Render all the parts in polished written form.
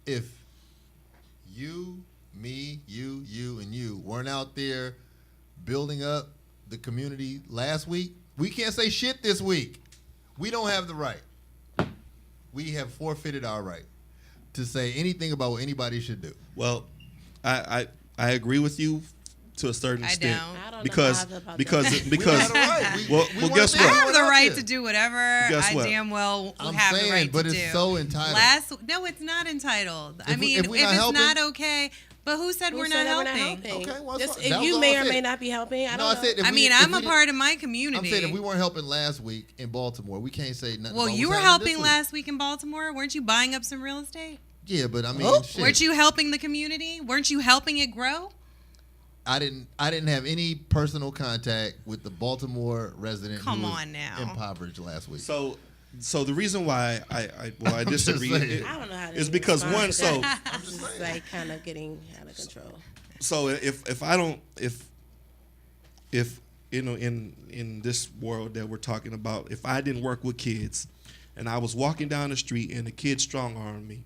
if you, me, you, and you weren't out there building up the community last week, we can't say shit this week. We don't have the right. We have forfeited our right to say anything about what anybody should do. Well, I agree with you to a certain extent. I don't because know how I feel about because that. well, guess what? I have the right to do whatever Guess what? I damn well I'm have saying, the right but to it's do. so entitled. No, it's not entitled. If if we it's not helping- not okay, but who said we're not helping? Okay, well, Just, that was you all may I or said. may not be helping. I don't know. said if I we- mean, if I'm we a didn't- part of my I'm community. saying if we weren't helping last week in Baltimore, we can't say nothing. Well, about you were what's happening helping this last week in Baltimore. Weren't you buying up some real estate? week. Yeah, but I mean, shit. Weren't you helping the community? Weren't you helping it grow? I didn't have any personal contact with the Baltimore resident Come who was on now. impoverished last week. So the reason why I disagree saying. I don't know how to is because respond one, to so that. This is like kind of getting out of control. so if I don't if you know in this world that we're talking about, if I didn't work with kids and I was walking down the street and a kid strong armed me,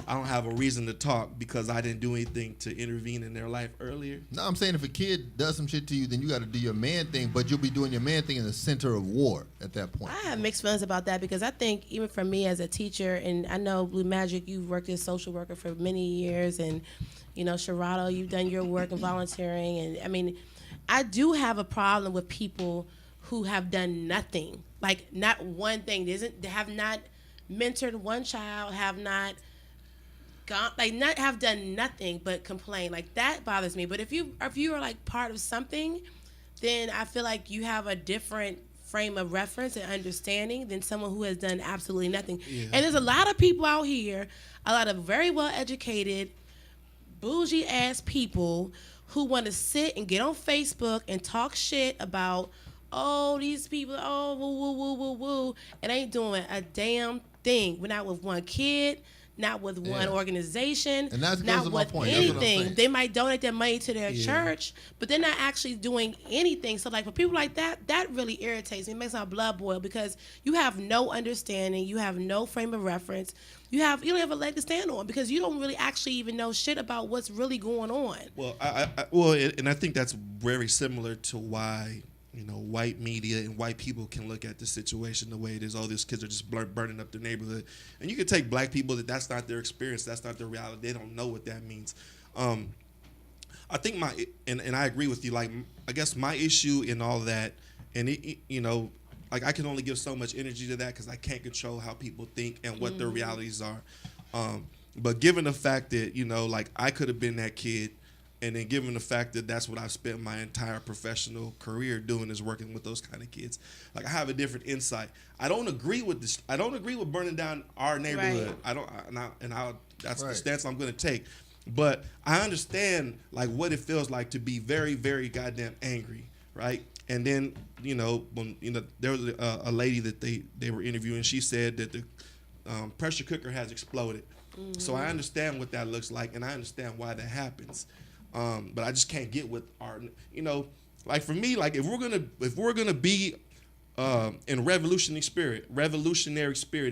I don't have a reason to talk because I didn't do anything to intervene in their life earlier. No, I'm saying if a kid does some shit to you, then you got to do your man thing, but you'll be doing your man thing in the center of war at that point. I have mixed feelings about that because I think even for me as a teacher, and I know Blue Magic, you've worked as a social worker for many years, and you know, Sharado, you've done your work and volunteering, and I mean, I do have a problem with people who have done nothing, like not one thing. They have not mentored one child, have not gone, like not have done nothing but complain. Like that bothers me. But if you are like part of something, then I feel like you have a different frame of reference and understanding than someone who has done absolutely nothing. Yeah. And there's a lot of people out here, a lot of very well educated, bougie ass people who want to sit and get on Facebook and talk shit about, oh, these people, oh, woo, woo, woo, woo, woo, and ain't doing a damn thing. We're not with one kid, not with one organization, And that goes not to my with point. That's what I'm anything. saying. They might donate their money to their church, but they're not actually doing anything. So, like, for people like that, that really irritates me. It makes my blood boil because you have no understanding. You have no frame of reference. You don't have a leg to stand on because you don't really actually even know shit about what's really going on. Well, and I think that's very similar to why, you know, white media and white people can look at the situation the way it is. Oh, these kids are just burning up their neighborhood. And you can take black people that's not their experience, that's not their reality. They don't know what that means. I think and I agree with you. Like, I guess my issue in all that, and you know, like I can only give so much energy to that because I can't control how people think and what their realities are. But given the fact that, you know, like I could have been that kid, and then given the fact that that's what I've spent my entire professional career doing is working with those kind of kids, like I have a different insight. I don't agree with this. I don't agree with burning down our neighborhood. Right. That's the stance I'm going to take. But I understand like what it feels like to be very, very goddamn angry, right? And then, you know, when there was a lady that they were interviewing, she said that the pressure cooker has exploded. Mm-hmm. So I understand what that looks like, and I understand why that happens. But I just can't get with our, you know, like for me, like if we're gonna be in revolutionary spirit,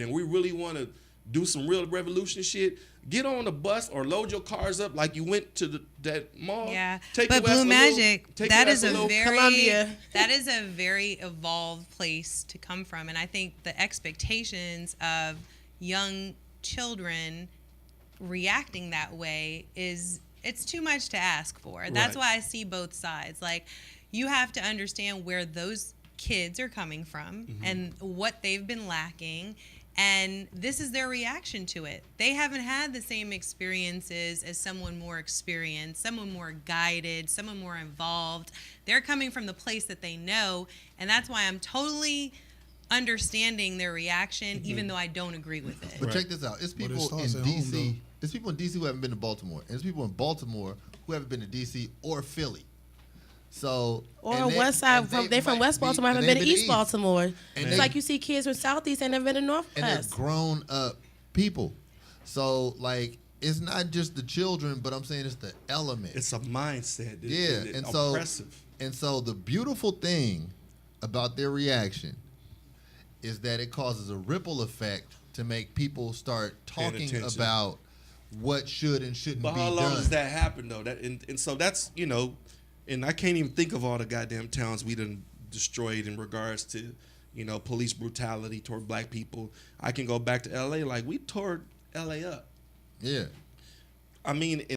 and we really want to do some real revolution shit, get on the bus or load your cars up like you went to that mall. Yeah, Take but Blue Magic, that is a Columbia. That is a very evolved place to come from, and I think the expectations of young children reacting that way it's too much to ask for. That's why I see both sides. Like, you have to understand where those kids are coming from and what they've been lacking, and this is their reaction to it. They haven't had the same experiences as someone more experienced, someone more guided, someone more involved. They're coming from the place that they know, and that's why I'm totally understanding their reaction, even though I don't agree with it. But check this out. It's people in D.C. There's people in D.C. who haven't been to Baltimore. And there's people in Baltimore who haven't been to D.C. or Philly. So West Side, they from West Baltimore, haven't been to East Baltimore. And it's like you see kids from Southeast and never been to Northwest. And they're grown up people. So like it's not just the children, but I'm saying it's the element. It's a mindset. It's oppressive. And so the beautiful thing about their reaction is that it causes a ripple effect to make people start talking about what should and shouldn't But be how long done. does that happen though? And so that's, you know, and I can't even think of all the goddamn towns we done destroyed in regards to, you know, police brutality toward black people. I can go back to LA, like we tore LA up. Yeah. I mean,